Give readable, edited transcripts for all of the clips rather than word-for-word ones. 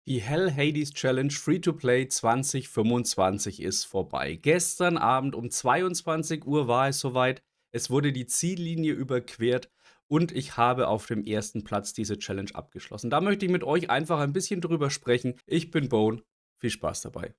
Die Hell Hades Challenge Free-to-Play 2025 ist vorbei. Gestern Abend um 22 Uhr war es soweit. Es wurde die Ziellinie überquert und ich habe auf dem ersten Platz diese Challenge abgeschlossen. Da möchte ich mit euch einfach ein bisschen drüber sprechen. Ich bin Bone. Viel Spaß dabei.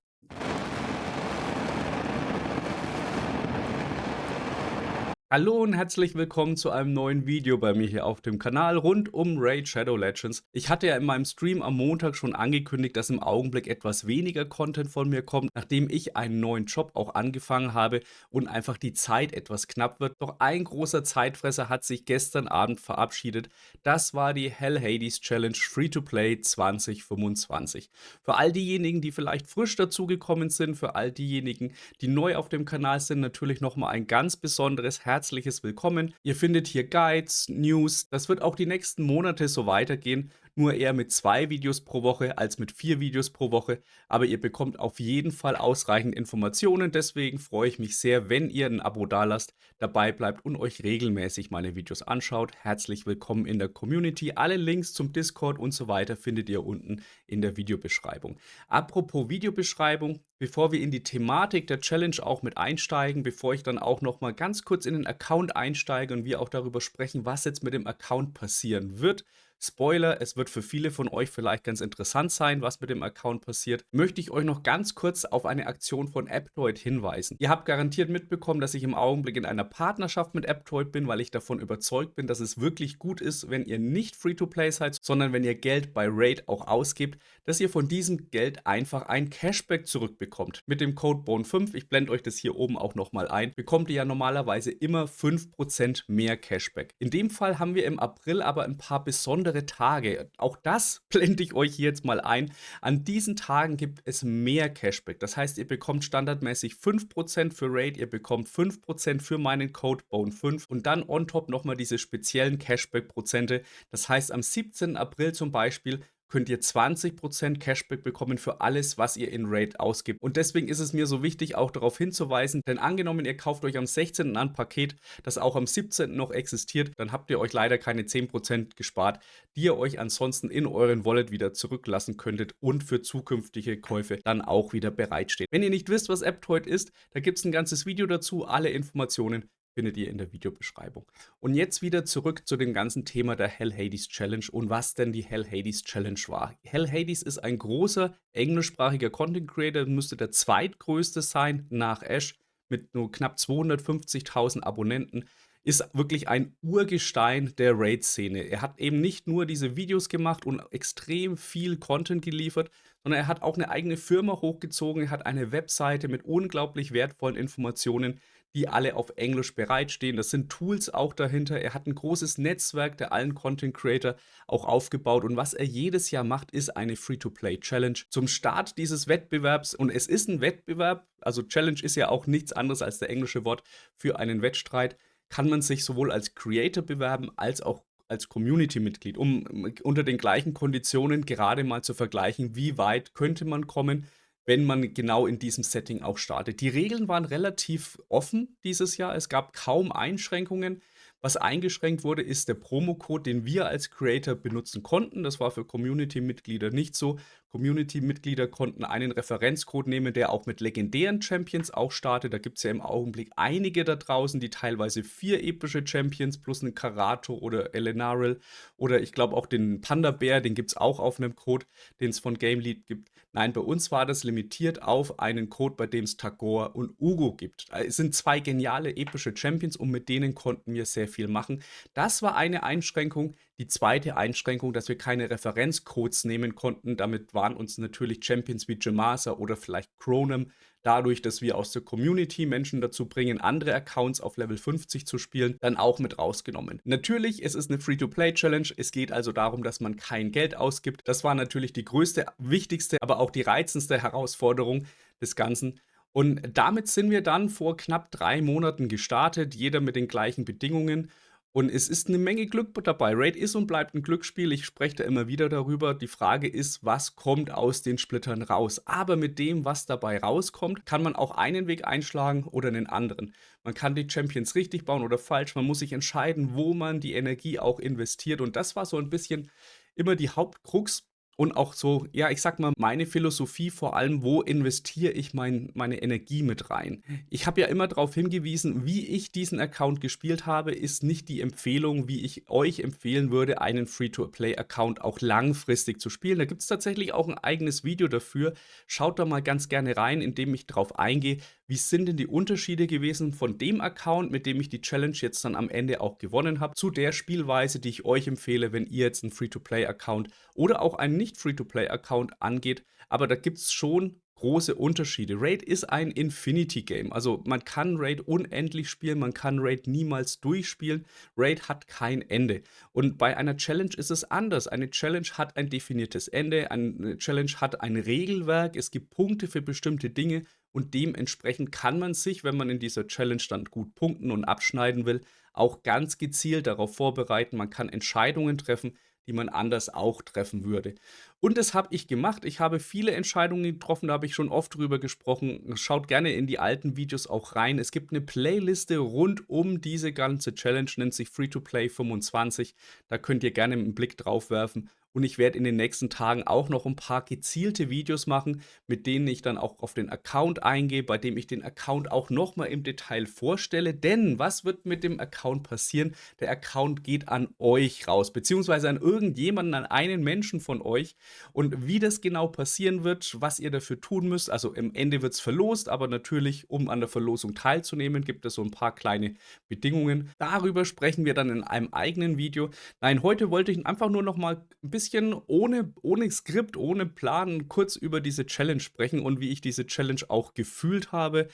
Hallo und herzlich willkommen zu einem neuen Video bei mir hier auf dem Kanal rund um Raid Shadow Legends. Ich hatte ja in meinem Stream am Montag schon angekündigt, dass im Augenblick etwas weniger Content von mir kommt, nachdem ich einen neuen Job auch angefangen habe und einfach die Zeit etwas knapp wird. Doch ein großer Zeitfresser hat sich gestern Abend verabschiedet. Das war die Hell Hades Challenge Free-to-Play 2025. Für all diejenigen, die vielleicht frisch dazugekommen sind, für all diejenigen, die neu auf dem Kanal sind, natürlich nochmal ein ganz besonderes herzliches Willkommen. Ihr findet hier Guides, News. Das wird auch die nächsten Monate so weitergehen. Nur eher mit 2 Videos pro Woche als mit 4 Videos pro Woche. Aber ihr bekommt auf jeden Fall ausreichend Informationen. Deswegen freue ich mich sehr, wenn ihr ein Abo dalasst, dabei bleibt und euch regelmäßig meine Videos anschaut. Herzlich willkommen in der Community. Alle Links zum Discord und so weiter findet ihr unten in der Videobeschreibung. Apropos Videobeschreibung, bevor wir in die Thematik der Challenge auch mit einsteigen, bevor ich dann auch noch mal ganz kurz in den Account einsteige und wir auch darüber sprechen, was jetzt mit dem Account passieren wird. Spoiler, es wird für viele von euch vielleicht ganz interessant sein, was mit dem Account passiert. Möchte ich euch noch ganz kurz auf eine Aktion von Aptoide hinweisen. Ihr habt garantiert mitbekommen, dass ich im Augenblick in einer Partnerschaft mit Aptoide bin, weil ich davon überzeugt bin, dass es wirklich gut ist, wenn ihr nicht Free-to-Play seid, sondern wenn ihr Geld bei Raid auch ausgebt, dass ihr von diesem Geld einfach ein Cashback zurückbekommt. Mit dem Code BONE5, ich blende euch das hier oben auch nochmal ein, bekommt ihr ja normalerweise immer 5% mehr Cashback. In dem Fall haben wir im April aber ein paar besondere Tage. Auch das blende ich euch hier jetzt mal ein. An diesen Tagen gibt es mehr Cashback. Das heißt, ihr bekommt standardmäßig 5% für Raid, ihr bekommt 5% für meinen Code BONE5 und dann on top nochmal diese speziellen Cashback-Prozente. Das heißt, am 17. April zum Beispiel könnt ihr 20% Cashback bekommen für alles, was ihr in Raid ausgibt. Und deswegen ist es mir so wichtig, auch darauf hinzuweisen, denn angenommen, ihr kauft euch am 16. ein Paket, das auch am 17. noch existiert, dann habt ihr euch leider keine 10% gespart, die ihr euch ansonsten in euren Wallet wieder zurücklassen könntet und für zukünftige Käufe dann auch wieder bereitsteht. Wenn ihr nicht wisst, was Aptoide ist, da gibt es ein ganzes Video dazu, alle Informationen findet ihr in der Videobeschreibung. Und jetzt wieder zurück zu dem ganzen Thema der Hell Hades Challenge und was denn die Hell Hades Challenge war. Hell Hades ist ein großer englischsprachiger Content Creator, müsste der zweitgrößte sein nach Ash mit nur knapp 250.000 Abonnenten. Ist wirklich ein Urgestein der Raid-Szene. Er hat eben nicht nur diese Videos gemacht und extrem viel Content geliefert, sondern er hat auch eine eigene Firma hochgezogen. Er hat eine Webseite mit unglaublich wertvollen Informationen, die alle auf Englisch bereitstehen. Das sind Tools auch dahinter. Er hat ein großes Netzwerk der allen Content Creator auch aufgebaut. Und was er jedes Jahr macht, ist eine Free-to-Play-Challenge zum Start dieses Wettbewerbs. Und es ist ein Wettbewerb, also Challenge ist ja auch nichts anderes als der englische Wort für einen Wettstreit, kann man sich sowohl als Creator bewerben, als auch als Community-Mitglied, um unter den gleichen Konditionen gerade mal zu vergleichen, wie weit könnte man kommen, wenn man genau in diesem Setting auch startet. Die Regeln waren relativ offen dieses Jahr. Es gab kaum Einschränkungen. Was eingeschränkt wurde, ist der Promocode, den wir als Creator benutzen konnten. Das war für Community-Mitglieder nicht so. Community-Mitglieder konnten einen Referenzcode nehmen, der auch mit legendären Champions auch startet. Da gibt es ja im Augenblick einige da draußen, die teilweise 4 epische Champions plus einen Karato oder Elenaril oder ich glaube auch den Panda-Bär, den gibt es auch auf einem Code, den es von GameLead gibt. Nein, bei uns war das limitiert auf einen Code, bei dem es Tagor und Ugo gibt. Es sind 2 geniale epische Champions und mit denen konnten wir sehr viel machen. Das war eine Einschränkung. Die zweite Einschränkung, dass wir keine Referenzcodes nehmen konnten. Damit waren uns natürlich Champions wie Jamasa oder vielleicht Chronom dadurch, dass wir aus der Community Menschen dazu bringen, andere Accounts auf Level 50 zu spielen, dann auch mit rausgenommen. Natürlich, es ist eine Free-to-Play-Challenge. Es geht also darum, dass man kein Geld ausgibt. Das war natürlich die größte, wichtigste, aber auch die reizendste Herausforderung des Ganzen. Und damit sind wir dann vor knapp 3 Monaten gestartet, jeder mit den gleichen Bedingungen. Und es ist eine Menge Glück dabei. Raid ist und bleibt ein Glücksspiel. Ich spreche da immer wieder darüber. Die Frage ist, was kommt aus den Splittern raus? Aber mit dem, was dabei rauskommt, kann man auch einen Weg einschlagen oder einen anderen. Man kann die Champions richtig bauen oder falsch. Man muss sich entscheiden, wo man die Energie auch investiert. Und das war so ein bisschen immer die Hauptkrux. und auch so, ja, ich sag mal, meine Philosophie vor allem, wo investiere ich meine Energie mit rein? Ich habe ja immer darauf hingewiesen, wie ich diesen Account gespielt habe, ist nicht die Empfehlung, wie ich euch empfehlen würde, einen Free-to-Play-Account auch langfristig zu spielen. Da gibt es tatsächlich auch ein eigenes Video dafür. Schaut da mal ganz gerne rein, indem ich darauf eingehe, wie sind denn die Unterschiede gewesen von dem Account, mit dem ich die Challenge jetzt dann am Ende auch gewonnen habe, zu der Spielweise, die ich euch empfehle, wenn ihr jetzt einen Free-to-Play-Account oder auch einen Nicht-Free-to-Play-Account angeht. Aber da gibt es schon große Unterschiede. Raid ist ein Infinity-Game. Also man kann Raid unendlich spielen, man kann Raid niemals durchspielen. Raid hat kein Ende. Und bei einer Challenge ist es anders. Eine Challenge hat ein definiertes Ende, eine Challenge hat ein Regelwerk, es gibt Punkte für bestimmte Dinge und dementsprechend kann man sich, wenn man in dieser Challenge dann gut punkten und abschneiden will, auch ganz gezielt darauf vorbereiten. Man kann Entscheidungen treffen, die man anders auch treffen würde. Und das habe ich gemacht. Ich habe viele Entscheidungen getroffen, da habe ich schon oft drüber gesprochen. Schaut gerne in die alten Videos auch rein. Es gibt eine Playliste rund um diese ganze Challenge, nennt sich Free-to-Play 25. Da könnt ihr gerne einen Blick drauf werfen. Und ich werde in den nächsten Tagen auch noch ein paar gezielte Videos machen, mit denen ich dann auch auf den Account eingehe, bei dem ich den Account auch nochmal im Detail vorstelle. Denn was wird mit dem Account passieren? Der Account geht an euch raus, beziehungsweise an irgendjemanden, an einen Menschen von euch. Und wie das genau passieren wird, was ihr dafür tun müsst, also im Ende wird es verlost, aber natürlich, um an der Verlosung teilzunehmen, gibt es so ein paar kleine Bedingungen. Darüber sprechen wir dann in einem eigenen Video. Nein, heute wollte ich einfach nur noch mal ein bisschen ohne Skript, ohne Plan kurz über diese Challenge sprechen und wie ich diese Challenge auch gefühlt habe.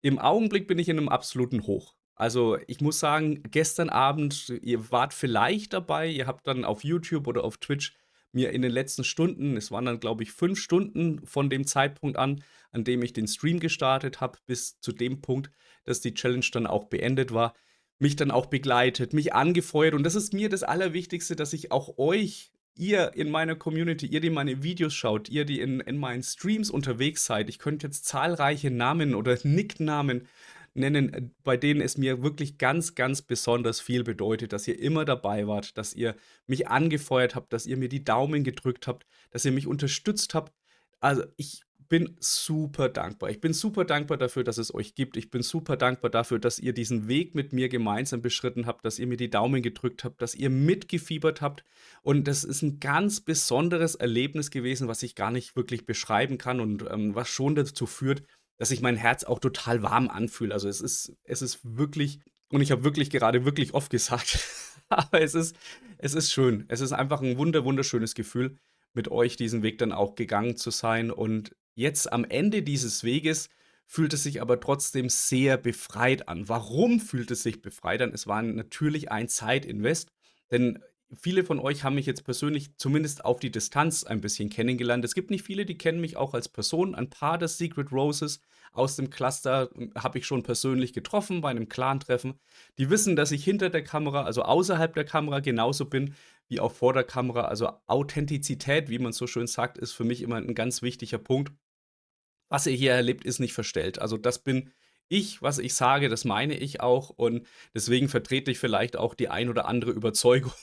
Im Augenblick bin ich in einem absoluten Hoch. Also, ich muss sagen, gestern Abend, ihr wart vielleicht dabei, ihr habt dann auf YouTube oder auf Twitch mir in den letzten Stunden, es waren dann, glaube ich, 5 Stunden von dem Zeitpunkt an dem ich den Stream gestartet habe, bis zu dem Punkt, dass die Challenge dann auch beendet war, mich dann auch begleitet, mich angefeuert. Und das ist mir das Allerwichtigste, dass ich auch euch, ihr in meiner Community, ihr, die meine Videos schaut, ihr, die in meinen Streams unterwegs seid, ich könnte jetzt zahlreiche Namen oder Nicknamen nennen, bei denen es mir wirklich ganz, ganz besonders viel bedeutet, dass ihr immer dabei wart, dass ihr mich angefeuert habt, dass ihr mir die Daumen gedrückt habt, dass ihr mich unterstützt habt. Also ich bin super dankbar. Ich bin super dankbar dafür, dass es euch gibt. Ich bin super dankbar dafür, dass ihr diesen Weg mit mir gemeinsam beschritten habt, dass ihr mir die Daumen gedrückt habt, dass ihr mitgefiebert habt. Und das ist ein ganz besonderes Erlebnis gewesen, was ich gar nicht wirklich beschreiben kann und was schon dazu führt, dass sich mein Herz auch total warm anfühlt. Also es ist wirklich, und ich habe wirklich gerade wirklich oft gesagt, aber es ist schön. Es ist einfach ein wunderschönes Gefühl, mit euch diesen Weg dann auch gegangen zu sein. Und jetzt am Ende dieses Weges fühlt es sich aber trotzdem sehr befreit an. Warum fühlt es sich befreit an? Es war natürlich ein Zeitinvest, denn viele von euch haben mich jetzt persönlich zumindest auf die Distanz ein bisschen kennengelernt. Es gibt nicht viele, die kennen mich auch als Person. Ein paar der Secret Roses aus dem Cluster habe ich schon persönlich getroffen bei einem Clan-Treffen. Die wissen, dass ich hinter der Kamera, also außerhalb der Kamera genauso bin wie auch vor der Kamera. Also Authentizität, wie man so schön sagt, ist für mich immer ein ganz wichtiger Punkt. Was ihr hier erlebt, ist nicht verstellt. Also das bin ich, was ich sage, das meine ich auch und deswegen vertrete ich vielleicht auch die ein oder andere Überzeugung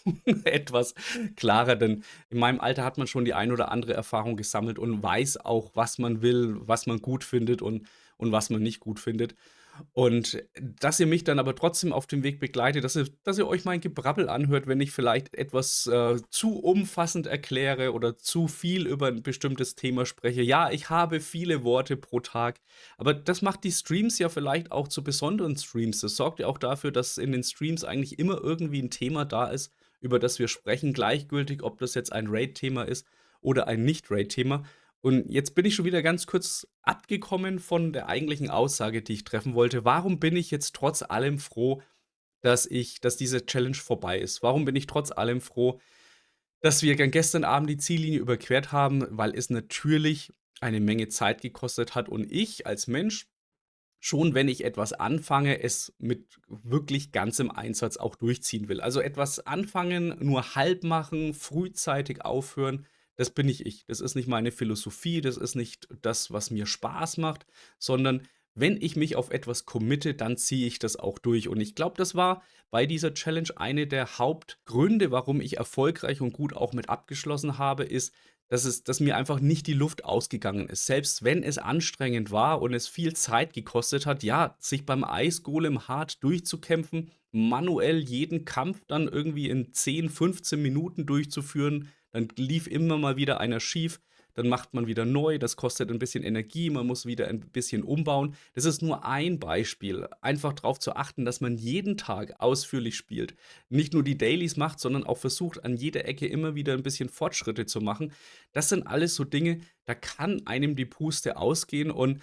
etwas klarer, denn in meinem Alter hat man schon die ein oder andere Erfahrung gesammelt und weiß auch, was man will, was man gut findet und was man nicht gut findet. Und dass ihr mich dann aber trotzdem auf dem Weg begleitet, dass ihr euch mein Gebrabbel anhört, wenn ich vielleicht etwas, zu umfassend erkläre oder zu viel über ein bestimmtes Thema spreche. Ja, ich habe viele Worte pro Tag, aber das macht die Streams ja vielleicht auch zu besonderen Streams. Das sorgt ja auch dafür, dass in den Streams eigentlich immer irgendwie ein Thema da ist, über das wir sprechen, gleichgültig, ob das jetzt ein Raid-Thema ist oder ein Nicht-Raid-Thema. Und jetzt bin ich schon wieder ganz kurz abgekommen von der eigentlichen Aussage, die ich treffen wollte. Warum bin ich jetzt trotz allem froh, dass diese Challenge vorbei ist? Warum bin ich trotz allem froh, dass wir gestern Abend die Ziellinie überquert haben? Weil es natürlich eine Menge Zeit gekostet hat und ich als Mensch schon, wenn ich etwas anfange, es mit wirklich ganzem Einsatz auch durchziehen will. Also etwas anfangen, nur halb machen, frühzeitig aufhören, das bin nicht ich. Das ist nicht meine Philosophie, das ist nicht das, was mir Spaß macht, sondern wenn ich mich auf etwas committe, dann ziehe ich das auch durch. Und ich glaube, das war bei dieser Challenge eine der Hauptgründe, warum ich erfolgreich und gut auch mit abgeschlossen habe, ist, dass mir einfach nicht die Luft ausgegangen ist. Selbst wenn es anstrengend war und es viel Zeit gekostet hat, ja, sich beim Eisgolem hart durchzukämpfen, manuell jeden Kampf dann irgendwie in 10, 15 Minuten durchzuführen, dann lief immer mal wieder einer schief, dann macht man wieder neu, das kostet ein bisschen Energie, man muss wieder ein bisschen umbauen. Das ist nur ein Beispiel. Einfach darauf zu achten, dass man jeden Tag ausführlich spielt. Nicht nur die Dailies macht, sondern auch versucht, an jeder Ecke immer wieder ein bisschen Fortschritte zu machen. Das sind alles so Dinge, da kann einem die Puste ausgehen und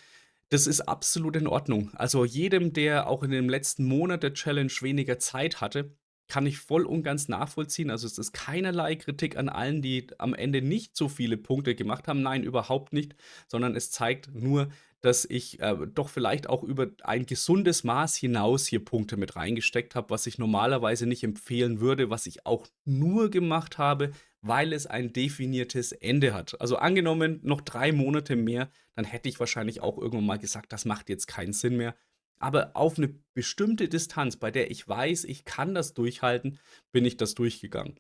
das ist absolut in Ordnung. Also, jedem, der auch in dem letzten Monat der Challenge weniger Zeit hatte, kann ich voll und ganz nachvollziehen. Also, es ist keinerlei Kritik an allen, die am Ende nicht so viele Punkte gemacht haben. Nein, überhaupt nicht, sondern es zeigt nur, dass ich, doch vielleicht auch über ein gesundes Maß hinaus hier Punkte mit reingesteckt habe, was ich normalerweise nicht empfehlen würde, was ich auch nur gemacht habe, weil es ein definiertes Ende hat. Also, angenommen, noch 3 Monate mehr, dann hätte ich wahrscheinlich auch irgendwann mal gesagt: „Das macht jetzt keinen Sinn mehr.“ Aber auf eine bestimmte Distanz, bei der ich weiß, ich kann das durchhalten, bin ich das durchgegangen.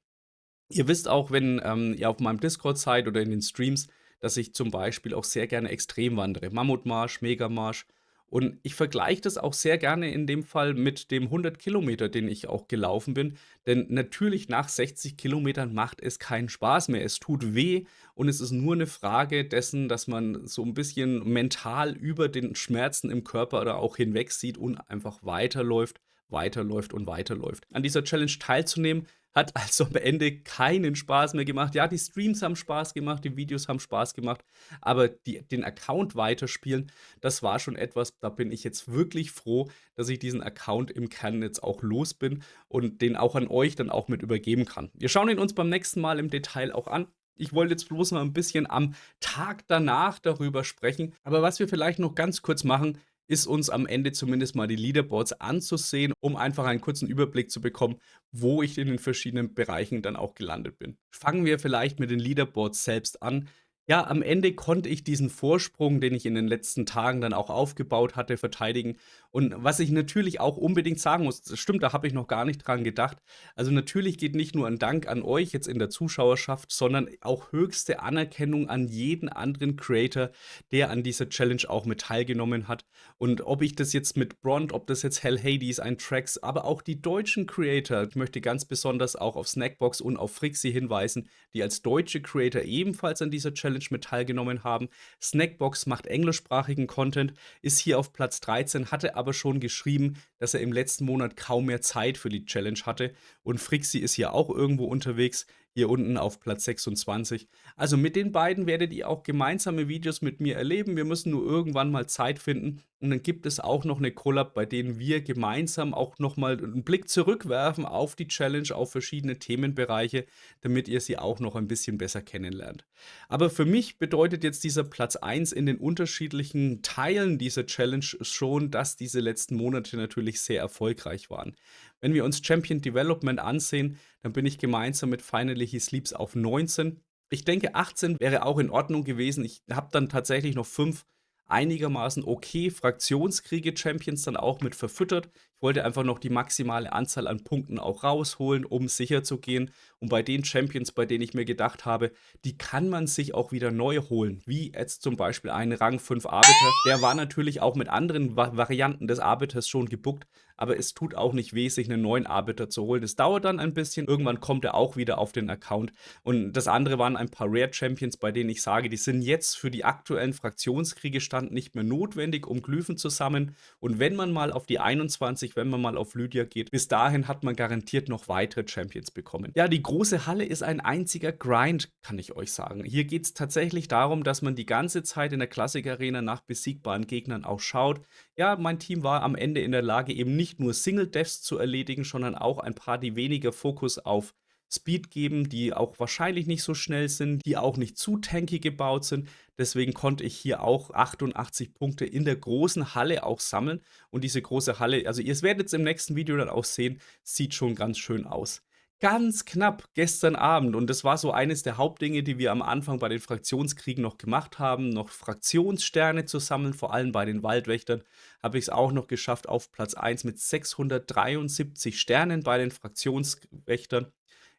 Ihr wisst auch, wenn, ihr auf meinem Discord seid oder in den Streams, dass ich zum Beispiel auch sehr gerne extrem wandere. Mammutmarsch, Megamarsch. Und ich vergleiche das auch sehr gerne in dem Fall mit dem 100 Kilometer, den ich auch gelaufen bin. Denn natürlich nach 60 Kilometern macht es keinen Spaß mehr. Es tut weh und es ist nur eine Frage dessen, dass man so ein bisschen mental über den Schmerzen im Körper oder auch hinwegsieht und einfach weiterläuft, weiterläuft und weiterläuft. An dieser Challenge teilzunehmen hat also am Ende keinen Spaß mehr gemacht. Ja, die Streams haben Spaß gemacht, die Videos haben Spaß gemacht, aber den Account weiterspielen, das war schon etwas, da bin ich jetzt wirklich froh, dass ich diesen Account im Kern jetzt auch los bin und den auch an euch dann auch mit übergeben kann. Wir schauen ihn uns beim nächsten Mal im Detail auch an. Ich wollte jetzt bloß mal ein bisschen am Tag danach darüber sprechen, aber was wir vielleicht noch ganz kurz machen, ist uns am Ende zumindest mal die Leaderboards anzusehen, um einfach einen kurzen Überblick zu bekommen, wo ich in den verschiedenen Bereichen dann auch gelandet bin. Fangen wir vielleicht mit den Leaderboards selbst an. Ja, am Ende konnte ich diesen Vorsprung, den ich in den letzten Tagen dann auch aufgebaut hatte, verteidigen. Und was ich natürlich auch unbedingt sagen muss, das stimmt, da habe ich noch gar nicht dran gedacht. Also natürlich geht nicht nur ein Dank an euch jetzt in der Zuschauerschaft, sondern auch höchste Anerkennung an jeden anderen Creator, der an dieser Challenge auch mit teilgenommen hat. Und ob ich das jetzt mit Bront, ob das jetzt Hell Hades, ein Trax, aber auch die deutschen Creator, ich möchte ganz besonders auch auf Snackbox und auf Frixi hinweisen, die als deutsche Creator ebenfalls an dieser Challenge mit teilgenommen haben. Snackbox macht englischsprachigen Content, ist hier auf Platz 13, hatte aber schon geschrieben, dass er im letzten Monat kaum mehr Zeit für die Challenge hatte. Und Frixi ist hier auch irgendwo unterwegs, hier unten auf Platz 26. Also mit den beiden werdet ihr auch gemeinsame Videos mit mir erleben. Wir müssen nur irgendwann mal Zeit finden. Und dann gibt es auch noch eine Collab, bei denen wir gemeinsam auch noch mal einen Blick zurückwerfen auf die Challenge, auf verschiedene Themenbereiche, damit ihr sie auch noch ein bisschen besser kennenlernt. Aber für mich bedeutet jetzt dieser Platz 1 in den unterschiedlichen Teilen dieser Challenge schon, dass diese letzten Monate natürlich sehr erfolgreich waren. Wenn wir uns Champion Development ansehen, dann bin ich gemeinsam mit Finally He Sleeps auf 19. Ich denke, 18 wäre auch in Ordnung gewesen. Ich habe dann tatsächlich noch 5 einigermaßen okay Fraktionskriege-Champions dann auch mit verfüttert. Ich wollte einfach noch die maximale Anzahl an Punkten auch rausholen, um sicher zu gehen. Und bei den Champions, bei denen ich mir gedacht habe, die kann man sich auch wieder neu holen, wie jetzt zum Beispiel ein Rang 5 Arbiter. Der war natürlich auch mit anderen Varianten des Arbiters schon gebuckt, aber es tut auch nicht weh, sich einen neuen Arbiter zu holen. Das dauert dann ein bisschen, irgendwann kommt er auch wieder auf den Account. Und das andere waren ein paar Rare Champions, bei denen ich sage, die sind jetzt für die aktuellen Fraktionskriege-Stand nicht mehr notwendig, um Glyphen zu sammeln. Und wenn man mal auf die 21, wenn man mal auf Lydia geht, bis dahin hat man garantiert noch weitere Champions bekommen. Ja, die große Halle ist ein einziger Grind, kann ich euch sagen. Hier geht es tatsächlich darum, dass man die ganze Zeit in der Classic-Arena nach besiegbaren Gegnern auch schaut. Ja, mein Team war am Ende in der Lage, eben nicht nur Single-Deaths zu erledigen, sondern auch ein paar, die weniger Fokus auf Speed geben, die auch wahrscheinlich nicht so schnell sind, die auch nicht zu tanky gebaut sind. Deswegen konnte ich hier auch 88 Punkte in der großen Halle auch sammeln. Und diese große Halle, also ihr werdet es im nächsten Video dann auch sehen, sieht schon ganz schön aus. Ganz knapp gestern Abend, und das war so eines der Hauptdinge, die wir am Anfang bei den Fraktionskriegen noch gemacht haben, noch Fraktionssterne zu sammeln, vor allem bei den Waldwächtern, habe ich es auch noch geschafft auf Platz 1 mit 673 Sternen bei den Fraktionswächtern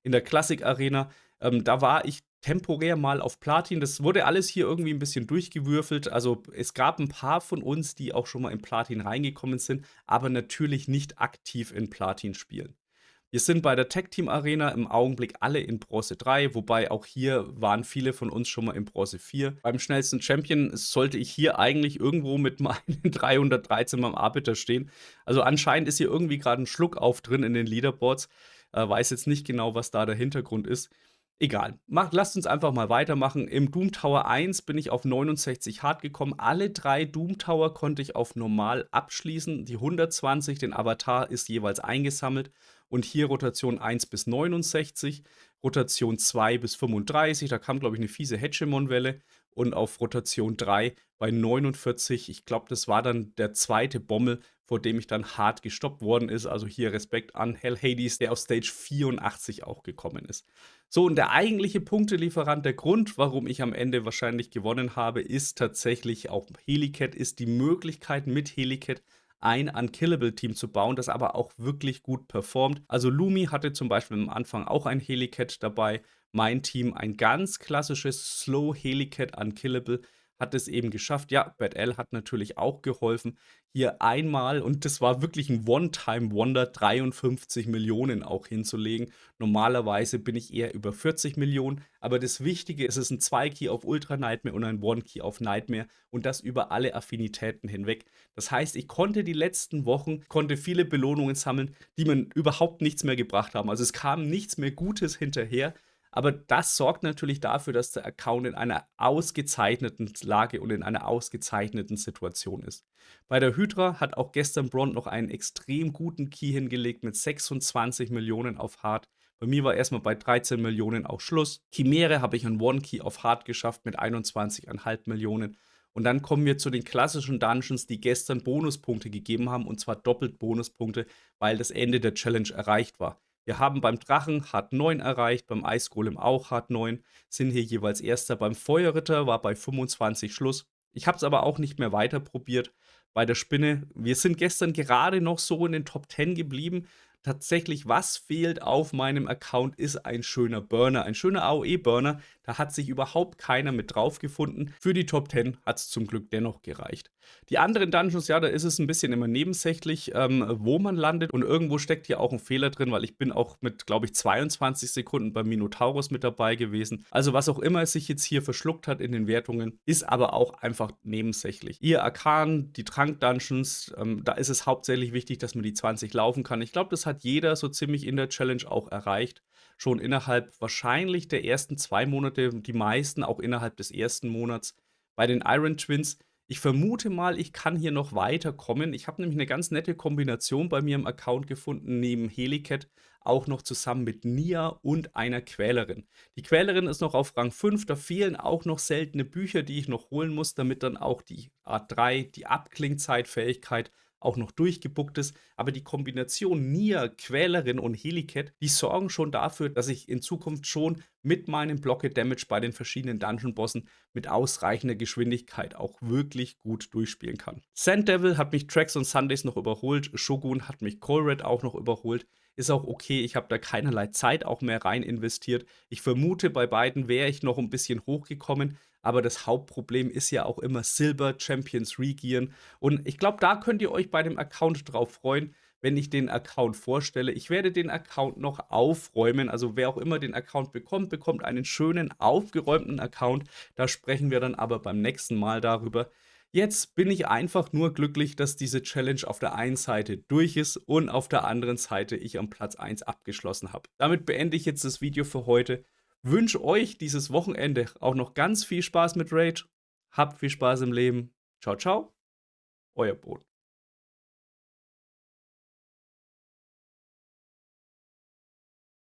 in der Classic Arena. Da war ich temporär mal auf Platin. Das wurde alles hier irgendwie ein bisschen durchgewürfelt. Also, es gab ein paar von uns, die auch schon mal in Platin reingekommen sind, aber natürlich nicht aktiv in Platin spielen. Wir sind bei der Tag Team Arena im Augenblick alle in Bronze 3, wobei auch hier waren viele von uns schon mal in Bronze 4. Beim schnellsten Champion sollte ich hier eigentlich irgendwo mit meinen 313 beim Arbiter stehen. Also anscheinend ist hier irgendwie gerade ein Schluckauf drin in den Leaderboards. Weiß jetzt nicht genau, was da der Hintergrund ist. Egal. Lasst uns einfach mal weitermachen. Im Doom Tower 1 bin ich auf 69 Hard gekommen. Alle 3 Doom Tower konnte ich auf normal abschließen. Die 120, den Avatar, ist jeweils eingesammelt. Und hier Rotation 1 bis 69, Rotation 2 bis 35. Da kam, glaube ich, eine fiese Hegemon-Welle. Und auf Rotation 3 bei 49. Ich glaube, das war dann der zweite Bommel, vor dem ich dann hart gestoppt worden ist. Also hier Respekt an Hell Hades, der auf Stage 84 auch gekommen ist. So, und der eigentliche Punktelieferant, der Grund, warum ich am Ende wahrscheinlich gewonnen habe, ist tatsächlich auch Helicat, ist die Möglichkeit mit Helicat ein Unkillable-Team zu bauen, das aber auch wirklich gut performt. Also Lumi hatte zum Beispiel am Anfang auch ein Helicat dabei. Mein Team ein ganz klassisches Slow Helicat Unkillable hat es eben geschafft. Ja, Bad L hat natürlich auch geholfen. Hier einmal, und das war wirklich ein One-Time-Wonder, 53 Millionen auch hinzulegen. Normalerweise bin ich eher über 40 Millionen, aber das Wichtige ist, es ist ein 2-Key auf Ultra Nightmare und ein 1-Key auf Nightmare und das über alle Affinitäten hinweg. Das heißt, ich konnte die letzten Wochen, konnte viele Belohnungen sammeln, die mir überhaupt nichts mehr gebracht haben. Also es kam nichts mehr Gutes hinterher, aber das sorgt natürlich dafür, dass der Account in einer ausgezeichneten Lage und in einer ausgezeichneten Situation ist. Bei der Hydra hat auch gestern Braun noch einen extrem guten Key hingelegt mit 26 Millionen auf Hard. Bei mir war erstmal bei 13 Millionen auch Schluss. Chimäre habe ich einen One-Key auf Hard geschafft mit 21,5 Millionen. Und dann kommen wir zu den klassischen Dungeons, die gestern Bonuspunkte gegeben haben, und zwar doppelt Bonuspunkte, weil das Ende der Challenge erreicht war. Wir haben beim Drachen Hard 9 erreicht, beim Eisgolem auch Hard 9, sind hier jeweils Erster. Beim Feuerritter war bei 25 Schluss. Ich habe es aber auch nicht mehr weiter probiert. Bei der Spinne, wir sind gestern gerade noch so in den Top 10 geblieben. Tatsächlich, was fehlt auf meinem Account, ist ein schöner Burner, ein schöner AOE-Burner. Da hat sich überhaupt keiner mit drauf gefunden. Für die Top 10 hat es zum Glück dennoch gereicht. Die anderen Dungeons, ja, da ist es ein bisschen immer nebensächlich, wo man landet. Und irgendwo steckt hier auch ein Fehler drin, weil ich bin auch mit, glaube ich, 22 Sekunden beim Minotaurus mit dabei gewesen. Also was auch immer es sich jetzt hier verschluckt hat in den Wertungen, ist aber auch einfach nebensächlich. Ihr Arkan, die Trank-Dungeons, da ist es hauptsächlich wichtig, dass man die 20 laufen kann. Ich glaube, das hat jeder so ziemlich in der Challenge auch erreicht. Schon innerhalb wahrscheinlich der ersten 2 Monate, die meisten auch innerhalb des ersten Monats. Bei den Iron Twins, ich vermute mal, ich kann hier noch weiterkommen. Ich habe nämlich eine ganz nette Kombination bei mir im Account gefunden, neben Helicat auch noch zusammen mit Nia und einer Quälerin. Die Quälerin ist noch auf Rang 5, da fehlen auch noch seltene Bücher, die ich noch holen muss, damit dann auch die Art 3, die Abklingzeitfähigkeit, auch noch durchgebuckt ist. Aber die Kombination Nia, Quälerin und Helicat, die sorgen schon dafür, dass ich in Zukunft schon mit meinem Blocket Damage bei den verschiedenen Dungeon-Bossen mit ausreichender Geschwindigkeit auch wirklich gut durchspielen kann. Sand Devil hat mich Trax und Sundays noch überholt, Shogun hat mich Colred auch noch überholt. Ist auch okay, ich habe da keinerlei Zeit auch mehr rein investiert. Ich vermute, bei beiden wäre ich noch ein bisschen hochgekommen, aber das Hauptproblem ist ja auch immer Silber Champions Regieren. Und ich glaube, da könnt ihr euch bei dem Account drauf freuen, wenn ich den Account vorstelle. Ich werde den Account noch aufräumen. Also wer auch immer den Account bekommt, bekommt einen schönen, aufgeräumten Account. Da sprechen wir dann aber beim nächsten Mal darüber. Jetzt bin ich einfach nur glücklich, dass diese Challenge auf der einen Seite durch ist und auf der anderen Seite ich am Platz 1 abgeschlossen habe. Damit beende ich jetzt das Video für heute. Wünsche euch dieses Wochenende auch noch ganz viel Spaß mit Rage. Habt viel Spaß im Leben. Ciao, ciao. Euer Boden.